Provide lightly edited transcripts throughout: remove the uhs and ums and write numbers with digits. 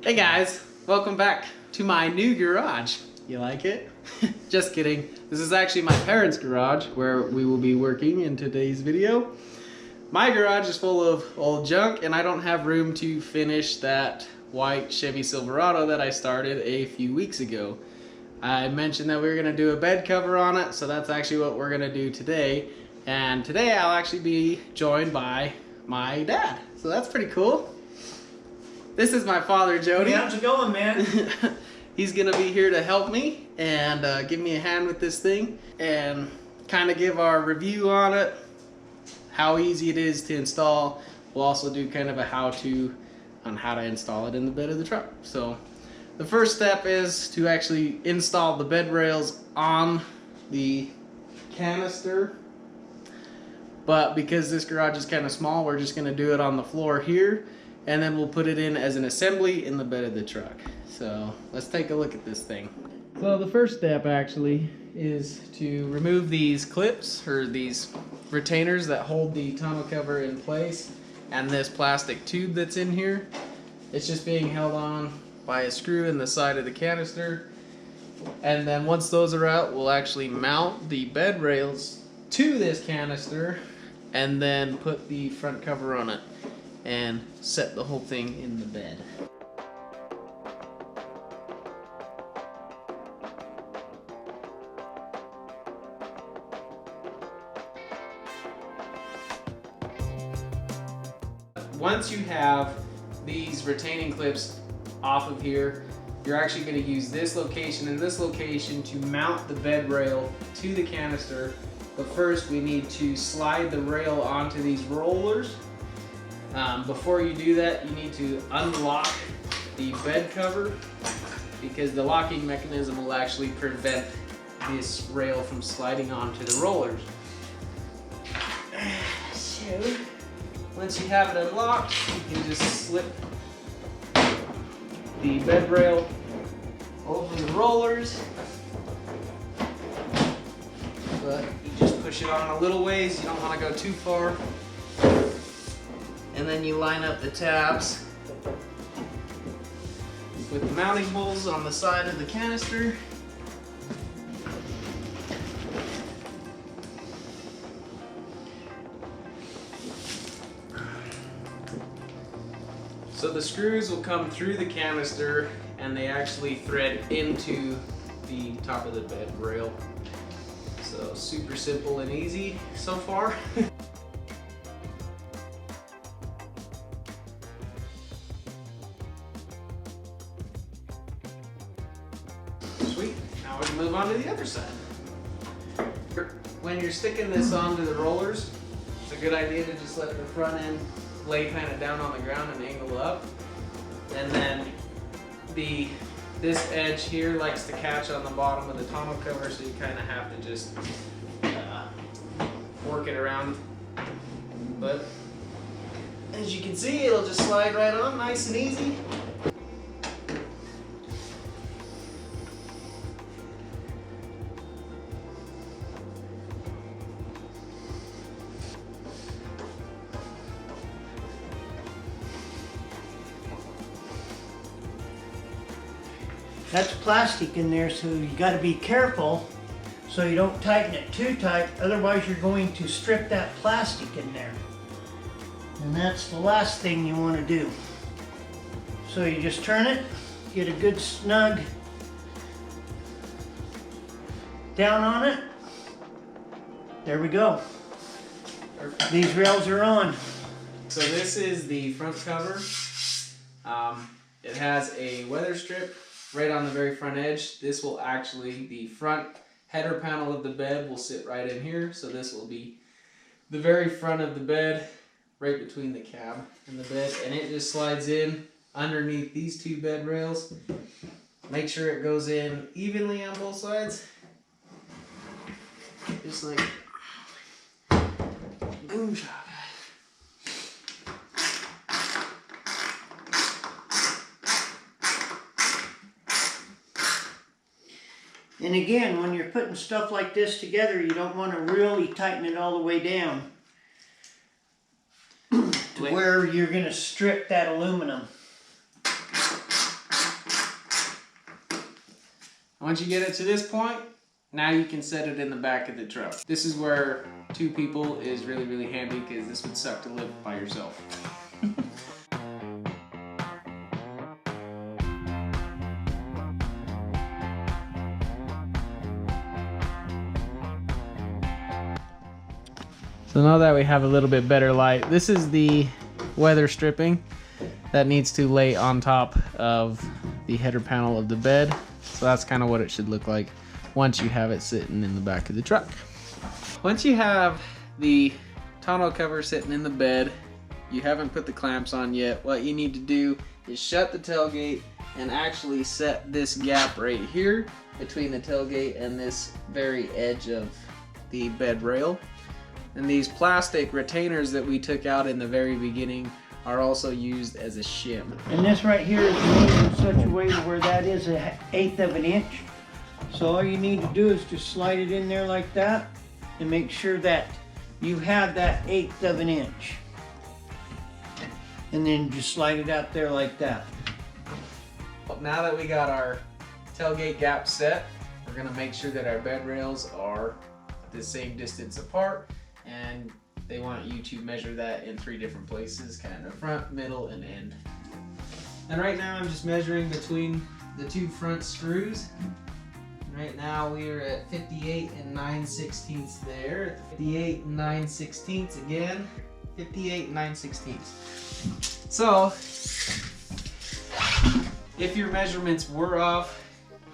Hey guys, welcome back to my new garage. You like it? Just kidding. This is actually my parents' garage where we will be working in today's video. My garage is full of old junk and I don't have room to finish that white Chevy Silverado that I started a few weeks ago. I mentioned that we were going to do a bed cover on it, so that's actually what we're going to do today. And today I'll actually be joined by my dad. So that's pretty cool. This is my father, Jody. Hey, how's it going, man? He's gonna be here to help me and give me a hand with this thing and kind of give our review on it, how easy it is to install. We'll also do kind of a how-to on how to install it in the bed of the truck. So the first step is to actually install the bed rails on the canister. But because this garage is kind of small, we're just gonna do it on the floor here. And then we'll put it in as an assembly in the bed of the truck. So let's take a look at this thing. So the first step actually is to remove these clips or these retainers that hold the tonneau cover in place and this plastic tube that's in here. It's just being held on by a screw in the side of the canister. And then once those are out, we'll actually mount the bed rails to this canister and then put the front cover on it and set the whole thing in the bed. Once you have these retaining clips off of here, you're actually going to use this location and this location to mount the bed rail to the canister. But first we need to slide the rail onto these rollers. Before you do that, you need to unlock the bed cover because the locking mechanism will actually prevent this rail from sliding onto the rollers. So, once you have it unlocked, you can just slip the bed rail over the rollers. But you just push it on a little ways, you don't want to go too far. And then you line up the tabs with the mounting holes on the side of the canister. So the screws will come through the canister and they actually thread into the top of the bed rail. So super simple and easy so far. Sweet, now we can move on to the other side. When you're sticking this onto the rollers, it's a good idea to just let the front end lay kind of down on the ground and angle up. And then this edge here likes to catch on the bottom of the tonneau cover, so you kind of have to just work it around. But as you can see, it'll just slide right on nice and easy. That's plastic in there, so you got to be careful so you don't tighten it too tight, otherwise you're going to strip that plastic in there. And that's the last thing you want to do. So you just turn it, get a good snug down on it. There we go. Perfect. These rails are on. So this is the front cover. It has a weather strip right on the very front edge. This will actually, the front header panel of the bed will sit right in here. So this will be the very front of the bed, right between the cab and the bed. And it just slides in underneath these two bed rails. Make sure it goes in evenly on both sides. Just like boom shot. And again, when you're putting stuff like this together, you don't want to really tighten it all the way down to where you're going to strip that aluminum. Once you get it to this point, now you can set it in the back of the truck. This is where 2 people is really, really handy because this would suck to live by yourself. So now that we have a little bit better light, this is the weather stripping that needs to lay on top of the header panel of the bed. So that's kind of what it should look like once you have it sitting in the back of the truck. Once you have the tonneau cover sitting in the bed, you haven't put the clamps on yet, what you need to do is shut the tailgate and actually set this gap right here between the tailgate and this very edge of the bed rail. And these plastic retainers that we took out in the very beginning are also used as a shim. And this right here is made in such a way where that is 1/8 of an inch. So all you need to do is just slide it in there like that and make sure that you have that 1/8 of an inch. And then just slide it out there like that. Well, now that we got our tailgate gap set, we're gonna make sure that our bed rails are the same distance apart, and they want you to measure that in 3 different places, kind of front, middle, and end. And right now I'm just measuring between the 2 front screws. Right now we are at 58 and 9/16 there. 58 and 9/16 again. 58 and 9/16. So, if your measurements were off,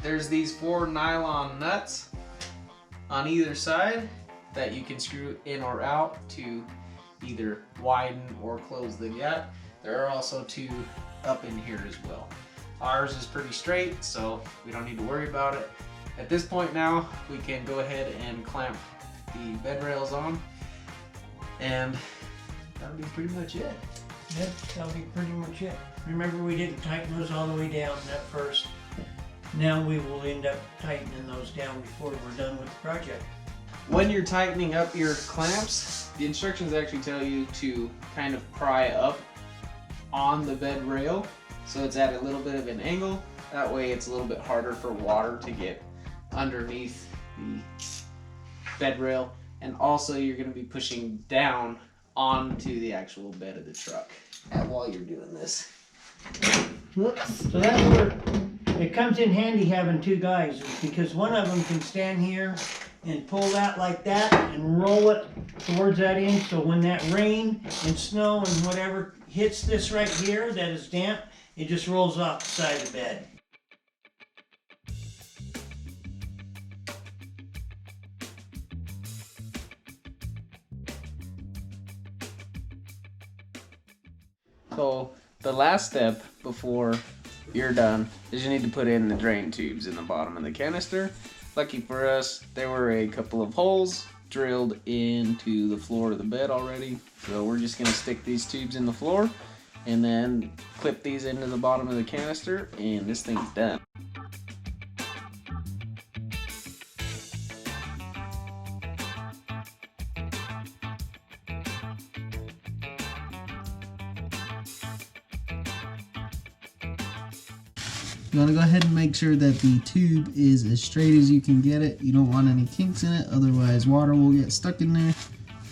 there's these 4 nylon nuts on either side that you can screw in or out to either widen or close the gap. There are also 2 up in here as well. Ours is pretty straight, so we don't need to worry about it. At this point now, we can go ahead and clamp the bed rails on, and that'll be pretty much it. Yep, that'll be pretty much it. Remember, we didn't tighten those all the way down at first. Now we will end up tightening those down before we're done with the project. When you're tightening up your clamps, the instructions actually tell you to kind of pry up on the bed rail, so it's at a little bit of an angle. That way it's a little bit harder for water to get underneath the bed rail, and also you're going to be pushing down onto the actual bed of the truck while you're doing this. So that's where it comes in handy having 2 guys, because one of them can stand here and pull that like that and roll it towards that end, so when that rain and snow and whatever hits this right here that is damp, it just rolls off the side of the bed. So the last step before you're done is you need to put in the drain tubes in the bottom of the canister. Lucky for us, there were a couple of holes drilled into the floor of the bed already. So we're just gonna stick these tubes in the floor and then clip these into the bottom of the canister, and this thing's done. You want to go ahead and make sure that the tube is as straight as you can get it. You don't want any kinks in it, otherwise water will get stuck in there.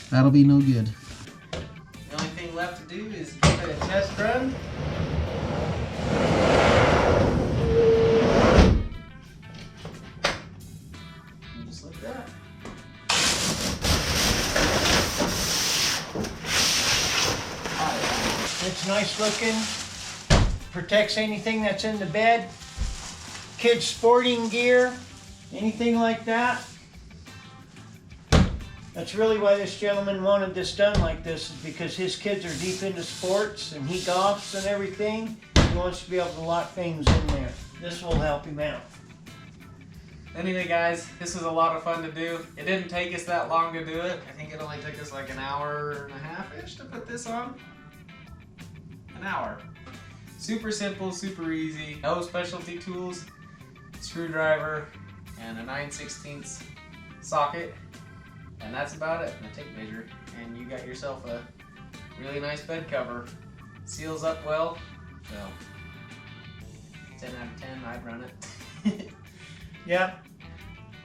That'll be no good. The only thing left to do is give it a test run. And just like that. It's nice looking. Protects anything that's in the bed, kids sporting gear, anything like that. That's really why this gentleman wanted this done like this, is because his kids are deep into sports and he golfs and everything. He wants to be able to lock things in there. This will help him out. Anyway guys, this was a lot of fun to do. It didn't take us that long to do it. I think it only took us like an hour and a half-ish to put this on. An hour. Super simple, super easy, no specialty tools, screwdriver, and a 9/16 socket, and that's about it, and a tape measure, and you got yourself a really nice bed cover. Seals up well, so 10 out of 10, I'd run it. Yep.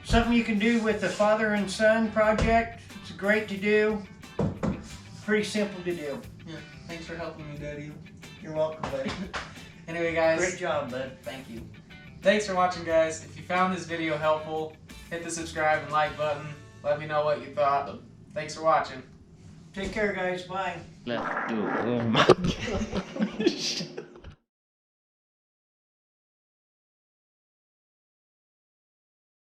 Something you can do with the father and son project. It's great to do. Pretty simple to do. Yeah. Thanks for helping me, Daddy. You're welcome, buddy. Anyway, guys. Great job, bud. Thank you. Thanks for watching, guys. If you found this video helpful, hit the subscribe and like button. Let me know what you thought. Thanks for watching. Take care, guys. Bye. Let's do it. Oh my gosh.